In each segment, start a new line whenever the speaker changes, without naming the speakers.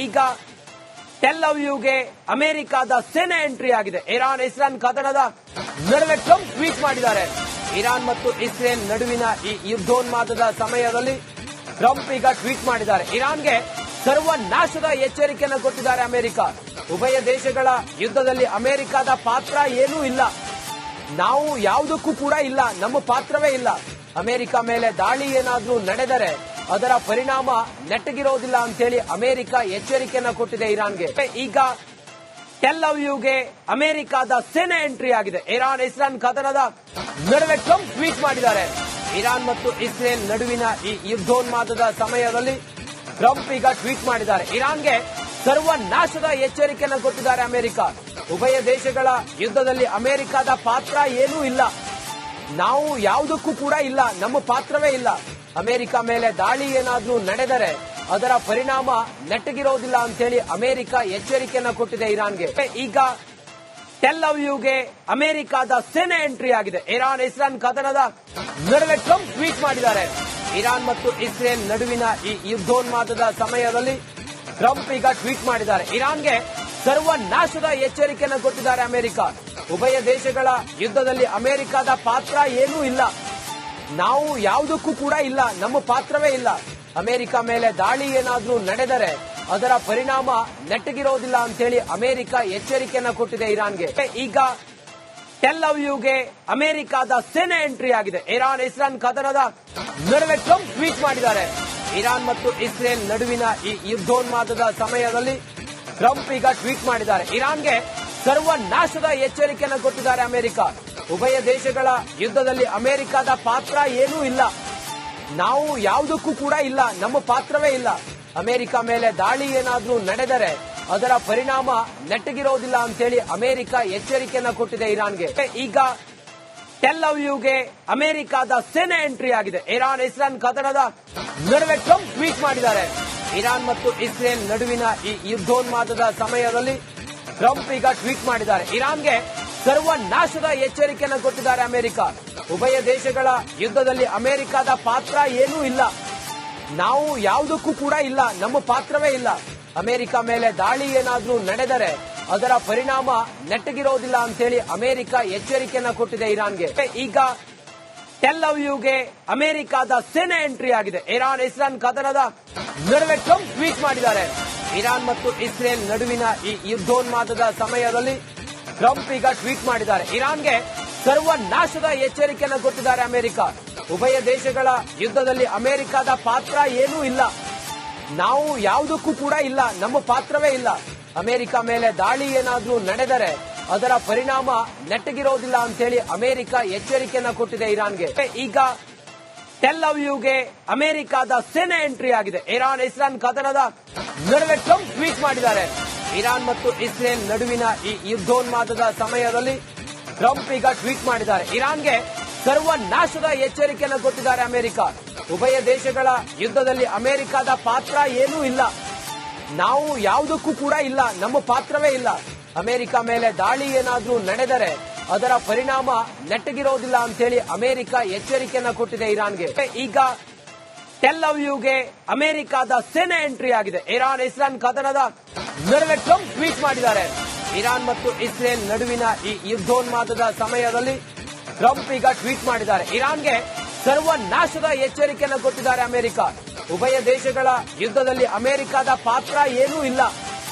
ಈಗ ಟೆಲ್ ಅವ್ಯೂಗೆ ಅಮೆರಿಕದ ಸೇನೆ ಎಂಟ್ರಿ ಆಗಿದೆ. ಇರಾನ್ ಇಸ್ರೇಲ್ ಕದನದ ನಡುವೆ ಟ್ರಂಪ್ ಟ್ವೀಟ್ ಮಾಡಿದ್ದಾರೆ. ಇರಾನ್ ಮತ್ತು ಇಸ್ರೇಲ್ ನಡುವಿನ ಈ ಯುದ್ಧೋನ್ಮಾದದ ಸಮಯದಲ್ಲಿ ಟ್ರಂಪ್ ಈಗ ಟ್ವೀಟ್ ಮಾಡಿದ್ದಾರೆ. ಇರಾನ್ಗೆ ಸರ್ವನಾಶದ ಎಚ್ಚರಿಕೆಯನ್ನು ಕೊಟ್ಟಿದ್ದಾರೆ ಅಮೆರಿಕ. ಉಭಯ ದೇಶಗಳ ಯುದ್ಧದಲ್ಲಿ ಅಮೆರಿಕದ ಪಾತ್ರ ಏನೂ ಇಲ್ಲ, ನಾವು ಯಾವುದಕ್ಕೂ ಕೂಡ ಇಲ್ಲ, ನಮ್ಮ ಪಾತ್ರವೇ ಇಲ್ಲ. ಅಮೆರಿಕ ಮೇಲೆ ದಾಳಿ ಏನಾದ್ರೂ ನಡೆದರೆ ಅದರ ಪರಿಣಾಮ ನೆಟ್ಟಗಿರೋದಿಲ್ಲ ಅಂತೇಳಿ ಅಮೆರಿಕ ಎಚ್ಚರಿಕೆಯನ್ನು ಕೊಟ್ಟಿದೆ ಇರಾನ್ಗೆ. ಈಗ ಟೆಲ್ ಅವ್ಯೂಗೆ ಅಮೆರಿಕದ ಸೇನೆ ಎಂಟ್ರಿ ಆಗಿದೆ. ಇರಾನ್ ಇಸ್ರೇಲ್ ಕದನದ ನಡುವೆ ಟ್ರಂಪ್ ಟ್ವೀಟ್ ಮಾಡಿದ್ದಾರೆ. ಇರಾನ್ ಮತ್ತು ಇಸ್ರೇಲ್ ನಡುವಿನ ಈ ಯುದ್ಧೋನ್ಮಾದದ ಸಮಯದಲ್ಲಿ ಟ್ರಂಪ್ ಈಗ ಟ್ವೀಟ್ ಮಾಡಿದ್ದಾರೆ. ಇರಾನ್ಗೆ ಸರ್ವನಾಶದ ಎಚ್ಚರಿಕೆಯನ್ನು ಕೊಟ್ಟಿದ್ದಾರೆ ಅಮೆರಿಕ. ಉಭಯ ದೇಶಗಳ ಯುದ್ಧದಲ್ಲಿ ಅಮೆರಿಕದ ಪಾತ್ರ ಏನೂ ಇಲ್ಲ, ನಾವು ಯಾವುದಕ್ಕೂ ಕೂಡ ಇಲ್ಲ, ನಮ್ಮ ಪಾತ್ರವೇ ಇಲ್ಲ. ಅಮೆರಿಕ ಮೇಲೆ ದಾಳಿ ಏನಾದ್ರೂ ನಡೆದರೆ ಅದರ ಪರಿಣಾಮ ನೆಟ್ಟಗಿರೋದಿಲ್ಲ ಅಂತೇಳಿ ಅಮೆರಿಕ ಎಚ್ಚರಿಕೆಯನ್ನು ಕೊಟ್ಟಿದೆ ಇರಾನ್ಗೆ. ಈಗ ಟೆಲ್ ಅವ್ಯೂಗೆ ಅಮೆರಿಕದ ಸೇನೆ ಎಂಟ್ರಿ ಆಗಿದೆ. ಇರಾನ್ ಇಸ್ರೇಲ್ ಕದನದ ನಡುವೆ ಟ್ರಂಪ್ ಟ್ವೀಟ್ ಮಾಡಿದ್ದಾರೆ. ಇರಾನ್ ಮತ್ತು ಇಸ್ರೇಲ್ ನಡುವಿನ ಈ ಯುದ್ಧೋನ್ಮಾದದ ಸಮಯದಲ್ಲಿ ಟ್ರಂಪ್ ಈಗ ಟ್ವೀಟ್ ಮಾಡಿದ್ದಾರೆ. ಇರಾನ್ಗೆ ಸರ್ವನಾಶದ ಎಚ್ಚರಿಕೆಯನ್ನು ಕೊಟ್ಟಿದ್ದಾರೆ ಅಮೆರಿಕ. ಉಭಯ ದೇಶಗಳ ಯುದ್ಧದಲ್ಲಿ ಅಮೆರಿಕದ ಪಾತ್ರ ಏನೂ ಇಲ್ಲ, ನಾವು ಯಾವುದಕ್ಕೂ ಕೂಡ ಇಲ್ಲ, ನಮ್ಮ ಪಾತ್ರವೇ ಇಲ್ಲ. ಅಮೆರಿಕ ಮೇಲೆ ದಾಳಿ ಏನಾದ್ರೂ ನಡೆದರೆ ಅದರ ಪರಿಣಾಮ ನೆಟ್ಟಗಿರೋದಿಲ್ಲ ಅಂತೇಳಿ ಅಮೆರಿಕ ಎಚ್ಚರಿಕೆಯನ್ನು ಕೊಟ್ಟಿದೆ ಇರಾನ್ಗೆ. ಈಗ ಟೆಲ್ ಅವ್ಯೂಗೆ ಅಮೆರಿಕದ ಸೇನೆ ಎಂಟ್ರಿ ಆಗಿದೆ. ಇರಾನ್ ಇಸ್ರೇಲ್ ಕದನದ ನಡುವೆ ಟ್ರಂಪ್ ಟ್ವೀಟ್ ಮಾಡಿದ್ದಾರೆ. ಇರಾನ್ ಮತ್ತು ಇಸ್ರೇಲ್ ನಡುವಿನ ಈ ಯುದ್ಧೋನ್ಮಾದದ ಸಮಯದಲ್ಲಿ ಟ್ರಂಪ್ ಈಗ ಟ್ವೀಟ್ ಮಾಡಿದ್ದಾರೆ. ಇರಾನ್ಗೆ ಸರ್ವನಾಶದ ಎಚ್ಚರಿಕೆಯನ್ನು ಕೊಟ್ಟಿದ್ದಾರೆ ಅಮೆರಿಕ. ಉಭಯ ದೇಶಗಳ ಯುದ್ಧದಲ್ಲಿ ಅಮೆರಿಕದ ಪಾತ್ರ ಏನೂ ಇಲ್ಲ, ನಾವು ಯಾವುದಕ್ಕೂ ಕೂಡ ಇಲ್ಲ, ನಮ್ಮ ಪಾತ್ರವೇ ಇಲ್ಲ. ಅಮೆರಿಕ ಮೇಲೆ ದಾಳಿ ಏನಾದ್ರೂ ನಡೆದರೆ ಅದರ ಪರಿಣಾಮ ನೆಟ್ಟಗಿರೋದಿಲ್ಲ ಅಂತೇಳಿ ಅಮೆರಿಕ ಎಚ್ಚರಿಕೆಯನ್ನು ಕೊಟ್ಟಿದೆ ಇರಾನ್ಗೆ. ಈಗ ಟೆಲ್ ಅವ್ಯೂಗೆ ಅಮೆರಿಕದ ಸೇನೆ ಎಂಟ್ರಿ ಆಗಿದೆ. ಇರಾನ್ ಇಸ್ರೇಲ್ ಕದನದ ನಡುವೆ ಟ್ರಂಪ್ ಟ್ವೀಟ್ ಮಾಡಿದ್ದಾರೆ. ಇರಾನ್ ಮತ್ತು ಇಸ್ರೇಲ್ ನಡುವಿನ ಈ ಯುದ್ಧೋನ್ಮಾದದ ಸಮಯದಲ್ಲಿ ಟ್ರಂಪ್ ಈಗ ಟ್ವೀಟ್ ಮಾಡಿದ್ದಾರೆ. ಇರಾನ್ಗೆ ಸರ್ವನಾಶದ ಎಚ್ಚರಿಕೆಯನ್ನು ಕೊಟ್ಟಿದ್ದಾರೆ ಅಮೆರಿಕ. ಉಭಯ ದೇಶಗಳ ಯುದ್ಧದಲ್ಲಿ ಅಮೆರಿಕದ ಪಾತ್ರ ಏನೂ ಇಲ್ಲ, ನಾವು ಯಾವುದಕ್ಕೂ ಕೂಡ ಇಲ್ಲ, ನಮ್ಮ ಪಾತ್ರವೇ ಇಲ್ಲ. ಅಮೆರಿಕ ಮೇಲೆ ದಾಳಿ ಏನಾದ್ರೂ ನಡೆದರೆ ಅದರ ಪರಿಣಾಮ ನೆಟ್ಟಗಿರೋದಿಲ್ಲ ಅಂತೇಳಿ ಅಮೆರಿಕ ಎಚ್ಚರಿಕೆಯನ್ನು ಕೊಟ್ಟಿದೆ ಇರಾನ್ಗೆ. ಈಗ ಟೆಲ್ ಅವ್ಯೂಗೆ ಅಮೆರಿಕದ ಸೇನೆ ಎಂಟ್ರಿ ಆಗಿದೆ. ಇರಾನ್ ಇಸ್ರೇಲ್ ಕದನದ ನಡುವೆ ಟ್ರಂಪ್ ಟ್ವೀಟ್ ಮಾಡಿದ್ದಾರೆ. ಇರಾನ್ ಮತ್ತು ಇಸ್ರೇಲ್ ನಡುವಿನ ಈ ಯುದ್ಧೋನ್ಮಾದದ ಸಮಯದಲ್ಲಿ ಟ್ರಂಪ್ ಈಗ ಟ್ವೀಟ್ ಮಾಡಿದ್ದಾರೆ. ಇರಾನ್ಗೆ ಸರ್ವನಾಶದ ಎಚ್ಚರಿಕೆಯನ್ನು ಕೊಟ್ಟಿದ್ದಾರೆ ಅಮೆರಿಕ. ಉಭಯ ದೇಶಗಳ ಯುದ್ಧದಲ್ಲಿ ಅಮೆರಿಕದ ಪಾತ್ರ ಏನೂ ಇಲ್ಲ, ನಾವು ಯಾವುದಕ್ಕೂ ಕೂಡ ಇಲ್ಲ, ನಮ್ಮ ಪಾತ್ರವೇ ಇಲ್ಲ. ಅಮೆರಿಕ ಮೇಲೆ ದಾಳಿ ಏನಾದ್ರೂ ನಡೆದರೆ ಅದರ ಪರಿಣಾಮ ನೆಟ್ಟಗಿರೋದಿಲ್ಲ ಅಂತೇಳಿ ಅಮೆರಿಕ ಎಚ್ಚರಿಕೆಯನ್ನು ಕೊಟ್ಟಿದೆ ಇರಾನ್ಗೆ. ಈಗ ಟೆಲ್ ಅವ್ಯೂಗೆ ಅಮೆರಿಕದ ಸೇನೆ ಎಂಟ್ರಿ ಆಗಿದೆ. ಇರಾನ್ ಇಸ್ರೇಲ್ ಕದನದ ನಡುವೆ ಟ್ರಂಪ್ ಟ್ವೀಟ್ ಮಾಡಿದ್ದಾರೆ. ಇರಾನ್ ಮತ್ತು ಇಸ್ರೇಲ್ ನಡುವಿನ ಈ ಯುದ್ಧೋನ್ಮಾದದ ಸಮಯದಲ್ಲಿ ಟ್ರಂಪ್ ಈಗ ಟ್ವೀಟ್ ಮಾಡಿದ್ದಾರೆ. ಇರಾನ್ಗೆ ಸರ್ವನಾಶದ ಎಚ್ಚರಿಕೆಯನ್ನು ಕೊಟ್ಟಿದ್ದಾರೆ ಅಮೆರಿಕ. ಉಭಯ ದೇಶಗಳ ಯುದ್ಧದಲ್ಲಿ ಅಮೆರಿಕದ ಪಾತ್ರ ಏನೂ ಇಲ್ಲ, ನಾವು ಯಾವುದಕ್ಕೂ ಕೂಡ ಇಲ್ಲ, ನಮ್ಮ ಪಾತ್ರವೇ ಇಲ್ಲ. ಅಮೆರಿಕ ಮೇಲೆ ದಾಳಿ ಏನಾದ್ರೂ ನಡೆದರೆ ಅದರ ಪರಿಣಾಮ ನೆಟ್ಟಗಿರೋದಿಲ್ಲ ಅಂತೇಳಿ ಅಮೆರಿಕ ಎಚ್ಚರಿಕೆಯನ್ನು ಕೊಟ್ಟಿದೆ ಇರಾನ್ಗೆ. ಈಗ ಟೆಲ್ ಅವ್ಯೂಗೆ ಅಮೆರಿಕದ ಸೇನೆ ಎಂಟ್ರಿ ಆಗಿದೆ. ಇರಾನ್ ಇಸ್ರೇಲ್ ಕದನದ ನಡುವೆ ಟ್ರಂಪ್ ಟ್ವೀಟ್ ಮಾಡಿದ್ದಾರೆ. ಇರಾನ್ ಮತ್ತು ಇಸ್ರೇಲ್ ನಡುವಿನ ಈ ಯುದ್ಧೋನ್ಮಾದದ ಸಮಯದಲ್ಲಿ ಟ್ರಂಪ್ ಈಗ ಟ್ವೀಟ್ ಮಾಡಿದ್ದಾರೆ. ಇರಾನ್ಗೆ ಸರ್ವನಾಶದ ಎಚ್ಚರಿಕೆಯನ್ನು ಕೊಟ್ಟಿದ್ದಾರೆ ಅಮೆರಿಕ. ಉಭಯ ದೇಶಗಳ ಯುದ್ಧದಲ್ಲಿ ಅಮೆರಿಕದ ಪಾತ್ರ ಏನೂ ಇಲ್ಲ,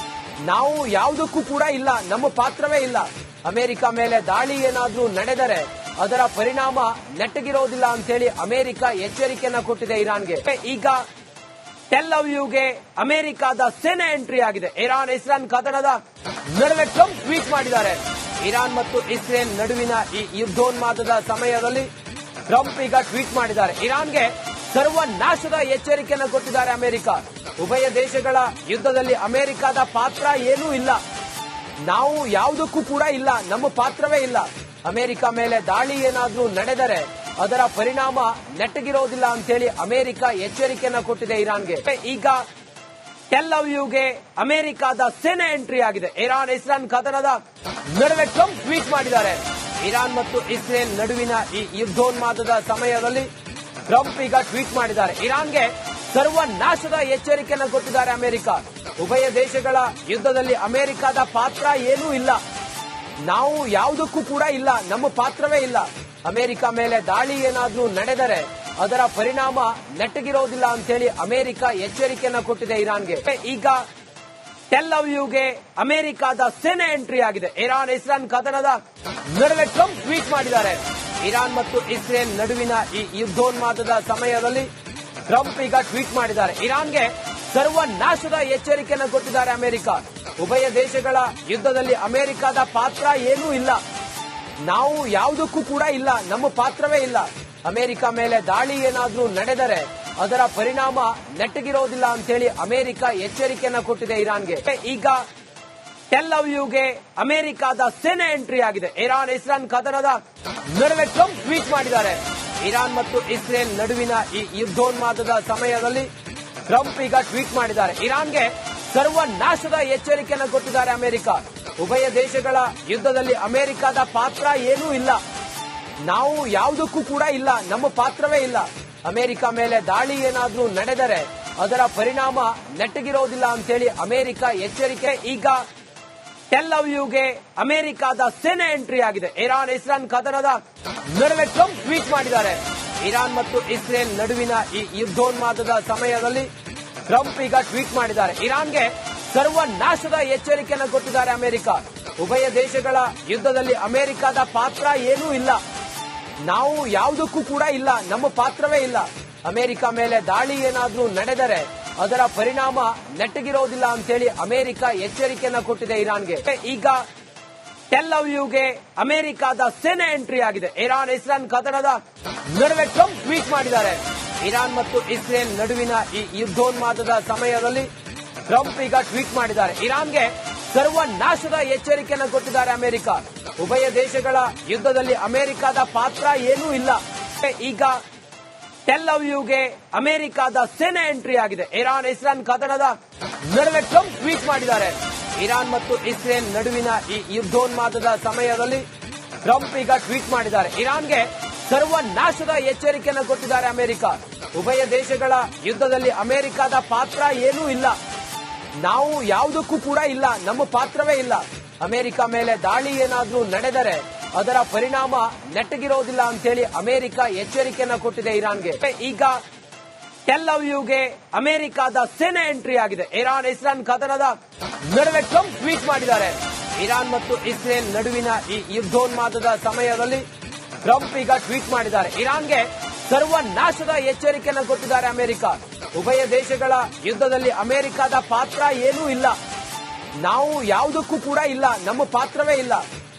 ನಾವು ಯಾವುದಕ್ಕೂ ಕೂಡ ಇಲ್ಲ, ನಮ್ಮ ಪಾತ್ರವೇ ಇಲ್ಲ. ಅಮೆರಿಕ ಮೇಲೆ ದಾಳಿ ಏನಾದ್ರೂ ನಡೆದರೆ ಅದರ ಪರಿಣಾಮ ನೆಟ್ಟಗಿರೋದಿಲ್ಲ ಅಂತೇಳಿ ಅಮೆರಿಕ ಎಚ್ಚರಿಕೆಯನ್ನು ಕೊಟ್ಟಿದೆ ಇರಾನ್ಗೆ. ಈಗ ಟೆಲ್ ಅವ್ಯೂಗೆ ಅಮೆರಿಕದ ಸೇನೆ ಎಂಟ್ರಿ ಆಗಿದೆ. ಇರಾನ್ ಇಸ್ರೇಲ್ ಕದನದ ನಡುವೆ ಟ್ರಂಪ್ ಟ್ವೀಟ್ ಮಾಡಿದ್ದಾರೆ. ಇರಾನ್ ಮತ್ತು ಇಸ್ರೇಲ್ ನಡುವಿನ ಈ ಯುದ್ಧೋನ್ಮಾದದ ಸಮಯದಲ್ಲಿ ಟ್ರಂಪ್ ಈಗ ಟ್ವೀಟ್ ಮಾಡಿದ್ದಾರೆ. ಇರಾನ್ಗೆ ಸರ್ವನಾಶದ ಎಚ್ಚರಿಕೆಯನ್ನು ಕೊಟ್ಟಿದ್ದಾರೆ ಅಮೆರಿಕ. ಉಭಯ ದೇಶಗಳ ಯುದ್ಧದಲ್ಲಿ ಅಮೆರಿಕದ ಪಾತ್ರ ಏನೂ ಇಲ್ಲ, ನಾವು ಯಾವುದಕ್ಕೂ ಕೂಡ ಇಲ್ಲ, ನಮ್ಮ ಪಾತ್ರವೇ ಇಲ್ಲ. ಅಮೆರಿಕ ಮೇಲೆ ದಾಳಿ ಏನಾದ್ರೂ ನಡೆದರೆ ಅದರ ಪರಿಣಾಮ ನೆಟ್ಟಗಿರೋದಿಲ್ಲ ಅಂತೇಳಿ ಅಮೆರಿಕ ಎಚ್ಚರಿಕೆಯನ್ನು ಕೊಟ್ಟಿದೆ ಇರಾನ್ಗೆ. ಈಗ ಟೆಲ್ ಅವ್ಯೂಗೆ ಅಮೆರಿಕದ ಸೇನೆ ಎಂಟ್ರಿ ಆಗಿದೆ. ಇರಾನ್ ಇಸ್ರೇಲ್ ಕದನದ ನಡುವೆ ಟ್ರಂಪ್ ಟ್ವೀಟ್ ಮಾಡಿದ್ದಾರೆ. ಇರಾನ್ ಮತ್ತು ಇಸ್ರೇಲ್ ನಡುವಿನ ಈ ಯುದ್ಧೋನ್ಮಾದದ ಸಮಯದಲ್ಲಿ ಟ್ರಂಪ್ ಈಗ ಟ್ವೀಟ್ ಮಾಡಿದ್ದಾರೆ. ಇರಾನ್ಗೆ ಸರ್ವನಾಶದ ಎಚ್ಚರಿಕೆಯನ್ನು ಕೊಟ್ಟಿದ್ದಾರೆ ಅಮೆರಿಕ. ಉಭಯ ದೇಶಗಳ ಯುದ್ಧದಲ್ಲಿ ಅಮೆರಿಕದ ಪಾತ್ರ ಏನೂ ಇಲ್ಲ. ನಾವು ಯಾವುದಕ್ಕೂ ಕೂಡ ಇಲ್ಲ, ನಮ್ಮ ಪಾತ್ರವೇ ಇಲ್ಲ. ಅಮೆರಿಕ ಮೇಲೆ ದಾಳಿ ಏನಾದ್ರೂ ನಡೆದರೆ ಅದರ ಪರಿಣಾಮ ನೆಟ್ಟಗಿರೋದಿಲ್ಲ ಅಂತೇಳಿ ಅಮೆರಿಕ ಎಚ್ಚರಿಕೆಯನ್ನ ಕೊಟ್ಟಿದೆ ಇರಾನ್ಗೆ. ಈಗ ಟೆಲ್ ಅವೀವ್ಗೆ ಅಮೆರಿಕದ ಸೇನೆ ಎಂಟ್ರಿ ಆಗಿದೆ. ಇರಾನ್ ಕದನದ ನಡುವೆ ಟ್ರಂಪ್ ಟ್ವೀಟ್ ಮಾಡಿದ್ದಾರೆ. ಇರಾನ್ ಮತ್ತು ಇಸ್ರೇಲ್ ನಡುವಿನ ಈ ಯುದ್ಧೋನ್ಮಾದದ ಸಮಯದಲ್ಲಿ ಟ್ರಂಪ್ ಈಗ ಟ್ವೀಟ್ ಮಾಡಿದ್ದಾರೆ. ಇರಾನ್ಗೆ ಸರ್ವನಾಶದ ಎಚ್ಚರಿಕೆಯನ್ನು ಕೊಟ್ಟಿದ್ದಾರೆ ಅಮೆರಿಕ. ಉಭಯ ದೇಶಗಳ ಯುದ್ಧದಲ್ಲಿ ಅಮೆರಿಕದ ಪಾತ್ರ ಏನೂ ಇಲ್ಲ, ನಾವು ಯಾವುದಕ್ಕೂ ಕೂಡ ಇಲ್ಲ, ನಮ್ಮ ಪಾತ್ರವೇ ಇಲ್ಲ. ಅಮೆರಿಕ ಮೇಲೆ ದಾಳಿ ಏನಾದ್ರೂ ನಡೆದರೆ ಅದರ ಪರಿಣಾಮ ನೆಟ್ಟಗಿರೋದಿಲ್ಲ ಅಂತೇಳಿ ಅಮೆರಿಕ ಎಚ್ಚರಿಕೆಯನ್ನ ಕೊಟ್ಟಿದೆ ಇರಾನ್ಗೆ. ಈಗ ಟೆಲ್ ಅವೀವ್ಗೆ ಅಮೆರಿಕದ ಸೇನೆ ಎಂಟ್ರಿ ಆಗಿದೆ. ಇರಾನ್ ಕದನದ ನಡುವೆ ಟ್ರಂಪ್ ಟ್ವೀಟ್ ಮಾಡಿದ್ದಾರೆ. ಇರಾನ್ ಮತ್ತು ಇಸ್ರೇಲ್ ನಡುವಿನ ಈ ಯುದ್ಧೋನ್ಮಾದದ ಸಮಯದಲ್ಲಿ ಟ್ರಂಪ್ ಈಗ ಟ್ವೀಟ್ ಮಾಡಿದ್ದಾರೆ. ಇರಾನ್ಗೆ ಸರ್ವನಾಶದ ಎಚ್ಚರಿಕೆಯನ್ನು ಕೊಟ್ಟಿದ್ದಾರೆ ಅಮೆರಿಕ. ಉಭಯ ದೇಶಗಳ ಯುದ್ಧದಲ್ಲಿ ಅಮೆರಿಕದ ಪಾತ್ರ ಏನೂ ಇಲ್ಲ, ನಾವು ಯಾವುದಕ್ಕೂ ಕೂಡ ಇಲ್ಲ, ನಮ್ಮ ಪಾತ್ರವೇ ಇಲ್ಲ. ಅಮೆರಿಕ ಮೇಲೆ ದಾಳಿ ಏನಾದ್ರೂ ನಡೆದರೆ ಅದರ ಪರಿಣಾಮ ನೆಟ್ಟಗಿರೋದಿಲ್ಲ ಅಂತೇಳಿ ಅಮೆರಿಕ ಎಚ್ಚರಿಕೆ. ಈಗ ಟೆಲ್ ಅವೀವ್ಗೆ ಅಮೆರಿಕದ ಸೇನೆ ಎಂಟ್ರಿ ಆಗಿದೆ. ಇರಾನ್ ಕದನದ ನಡುವೆ ಟ್ರಂಪ್ ಟ್ವೀಟ್ ಮಾಡಿದ್ದಾರೆ. ಇರಾನ್ ಮತ್ತು ಇಸ್ರೇಲ್ ನಡುವಿನ ಈ ಯುದ್ಧೋನ್ಮಾದದ ಸಮಯದಲ್ಲಿ ಟ್ರಂಪ್ ಈಗ ಟ್ವೀಟ್ ಮಾಡಿದ್ದಾರೆ. ಇರಾನ್ಗೆ ಸರ್ವನಾಶದ ಎಚ್ಚರಿಕೆಯನ್ನು ಕೊಟ್ಟಿದ್ದಾರೆ ಅಮೆರಿಕ. ಉಭಯ ದೇಶಗಳ ಯುದ್ಧದಲ್ಲಿ ಅಮೆರಿಕದ ಪಾತ್ರ ಏನೂ ಇಲ್ಲ, ನಾವು ಯಾವುದಕ್ಕೂ ಕೂಡ ಇಲ್ಲ, ನಮ್ಮ ಪಾತ್ರವೇ ಇಲ್ಲ. ಅಮೆರಿಕ ಮೇಲೆ ದಾಳಿ ಏನಾದ್ರೂ ನಡೆದರೆ ಅದರ ಪರಿಣಾಮ ನೆಟ್ಟಗಿರೋದಿಲ್ಲ ಅಂತೇಳಿ ಅಮೆರಿಕ ಎಚ್ಚರಿಕೆಯನ್ನ ಕೊಟ್ಟಿದೆ ಇರಾನ್ಗೆ. ಈಗ ಟೆಲ್ ಅವೀವ್ಗೆ ಅಮೆರಿಕದ ಸೇನೆ ಎಂಟ್ರಿ ಆಗಿದೆ. ಇರಾನ್ ಕದನದ ನಡುವೆ ಟ್ರಂಪ್ ಟ್ವೀಟ್ ಮಾಡಿದ್ದಾರೆ. ಇರಾನ್ ಮತ್ತು ಇಸ್ರೇಲ್ ನಡುವಿನ ಈ ಯುದ್ಧೋನ್ಮಾದದ ಸಮಯದಲ್ಲಿ ಟ್ರಂಪ್ ಈಗ ಟ್ವೀಟ್ ಮಾಡಿದ್ದಾರೆ. ಇರಾನ್ಗೆ ಸರ್ವನಾಶದ ಎಚ್ಚರಿಕೆಯನ್ನು ಕೊಟ್ಟಿದ್ದಾರೆ ಅಮೆರಿಕ. ಉಭಯ ದೇಶಗಳ ಯುದ್ಧದಲ್ಲಿ ಅಮೆರಿಕದ ಪಾತ್ರ ಏನೂ ಇಲ್ಲ. ಈಗ ಟೆಲ್ ಅವೀವ್ಗೆ ಅಮೆರಿಕದ ಸೇನೆ ಎಂಟ್ರಿ ಆಗಿದೆ. ಇರಾನ್ ಕದನದ ನಡುವೆ ಟ್ರಂಪ್ ಟ್ವೀಟ್ ಮಾಡಿದ್ದಾರೆ. ಇರಾನ್ ಮತ್ತು ಇಸ್ರೇಲ್ ನಡುವಿನ ಈ ಯುದ್ಧೋನ್ಮಾದದ ಸಮಯದಲ್ಲಿ ಟ್ರಂಪ್ ಈಗ ಟ್ವೀಟ್ ಮಾಡಿದ್ದಾರೆ. ಇರಾನ್ಗೆ ಸರ್ವನಾಶದ ಎಚ್ಚರಿಕೆಯನ್ನು ಕೊಟ್ಟಿದ್ದಾರೆ ಅಮೆರಿಕ. ಉಭಯ ದೇಶಗಳ ಯುದ್ಧದಲ್ಲಿ ಅಮೆರಿಕದ ಪಾತ್ರ ಏನೂ ಇಲ್ಲ, ನಾವು ಯಾವುದಕ್ಕೂ ಕೂಡ ಇಲ್ಲ, ನಮ್ಮ ಪಾತ್ರವೇ ಇಲ್ಲ. ಅಮೆರಿಕ ಮೇಲೆ ದಾಳಿ ಏನಾದ್ರೂ ನಡೆದರೆ ಅದರ ಪರಿಣಾಮ ನೆಟ್ಟಗಿರೋದಿಲ್ಲ ಅಂತೇಳಿ ಅಮೆರಿಕ ಎಚ್ಚರಿಕೆಯನ್ನ ಕೊಟ್ಟಿದೆ ಇರಾನ್ಗೆ. ಈಗ ಟೆಲ್ ಅವೀವ್ಗೆ ಅಮೆರಿಕದ ಸೇನೆ ಎಂಟ್ರಿ ಆಗಿದೆ. ಇರಾನ್ ಕದನದ ನಡುವೆ ಟ್ರಂಪ್ ಟ್ವೀಟ್ ಮಾಡಿದ್ದಾರೆ. ಇರಾನ್ ಮತ್ತು ಇಸ್ರೇಲ್ ನಡುವಿನ ಈ ಯುದ್ಧೋನ್ಮಾದದ ಸಮಯದಲ್ಲಿ ಟ್ರಂಪ್ ಈಗ ಟ್ವೀಟ್ ಮಾಡಿದ್ದಾರೆ. ಇರಾನ್ಗೆ ಸರ್ವನಾಶದ ಎಚ್ಚರಿಕೆಯನ್ನು ಕೊಟ್ಟಿದ್ದಾರೆ ಅಮೆರಿಕ. ಉಭಯ ದೇಶಗಳ ಯುದ್ಧದಲ್ಲಿ ಅಮೆರಿಕದ ಪಾತ್ರ ಏನೂ ಇಲ್ಲ, ನಾವು ಯಾವುದಕ್ಕೂ ಕೂಡ ಇಲ್ಲ, ನಮ್ಮ ಪಾತ್ರವೇ ಇಲ್ಲ. ಅಮೆರಿಕ ಮೇಲೆ ದಾಳಿ ಏನಾದ್ರೂ ನಡೆದರೆ ಅದರ ಪರಿಣಾಮ ನೆಟ್ಟಗಿರೋದಿಲ್ಲ ಅಂತೇಳಿ ಅಮೆರಿಕ ಎಚ್ಚರಿಕೆಯನ್ನ ಕೊಟ್ಟಿದೆ ಇರಾನ್ಗೆ. ಈಗ ಟೆಲ್ ಅವೀವ್ಗೆ ಅಮೆರಿಕದ ಸೇನೆ ಎಂಟ್ರಿ ಆಗಿದೆ. ಇರಾನ್ ಕದನದ ನಡುವೆ ಟ್ರಂಪ್ ಟ್ವೀಟ್ ಮಾಡಿದ್ದಾರೆ. ಇರಾನ್ ಮತ್ತು ಇಸ್ರೇಲ್ ನಡುವಿನ ಈ ಯುದ್ಧೋನ್ಮಾದದ ಸಮಯದಲ್ಲಿ ಟ್ರಂಪ್ ಈಗ ಟ್ವೀಟ್ ಮಾಡಿದ್ದಾರೆ. ಇರಾನ್ಗೆ ಸರ್ವನಾಶದ ಎಚ್ಚರಿಕೆಯನ್ನು ಕೊಟ್ಟಿದ್ದಾರೆ ಅಮೆರಿಕ. ಉಭಯ ದೇಶಗಳ ಯುದ್ಧದಲ್ಲಿ ಅಮೆರಿಕದ ಪಾತ್ರ ಏನೂ ಇಲ್ಲ, ನಾವು ಯಾವುದಕ್ಕೂ ಕೂಡ ಇಲ್ಲ, ನಮ್ಮ ಪಾತ್ರವೇ ಇಲ್ಲ.